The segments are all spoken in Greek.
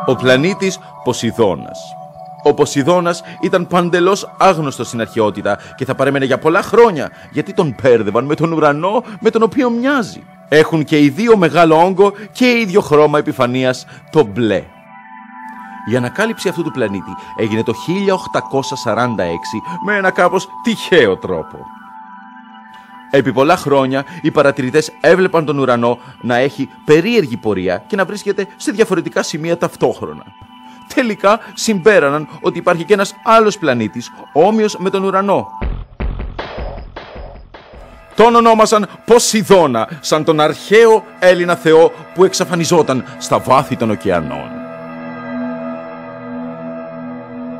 Ο πλανήτης Ποσειδώνας. Ο Ποσειδώνας ήταν παντελώς άγνωστος στην αρχαιότητα και θα παρέμενε για πολλά χρόνια, γιατί τον μπέρδευαν με τον ουρανό με τον οποίο μοιάζει. Έχουν και οι δύο μεγάλο όγκο και ίδιο χρώμα επιφανείας, το μπλε. Η ανακάλυψη αυτού του πλανήτη έγινε το 1846 με ένα κάπως τυχαίο τρόπο. Επί πολλά χρόνια οι παρατηρητές έβλεπαν τον ουρανό να έχει περίεργη πορεία και να βρίσκεται σε διαφορετικά σημεία ταυτόχρονα. Τελικά συμπέραναν ότι υπάρχει και ένας άλλος πλανήτης όμοιος με τον ουρανό. Τον ονόμασαν Ποσειδώνα, σαν τον αρχαίο Έλληνα θεό που εξαφανιζόταν στα βάθη των ωκεανών.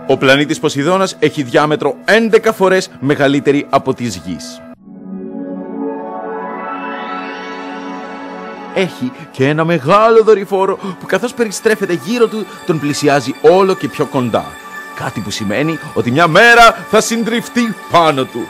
Ο πλανήτης Ποσειδώνας έχει διάμετρο 11 φορές μεγαλύτερη από της Γης. Έχει και ένα μεγάλο δορυφόρο που καθώς περιστρέφεται γύρω του τον πλησιάζει όλο και πιο κοντά. Κάτι που σημαίνει ότι μια μέρα θα συντριφτεί πάνω του.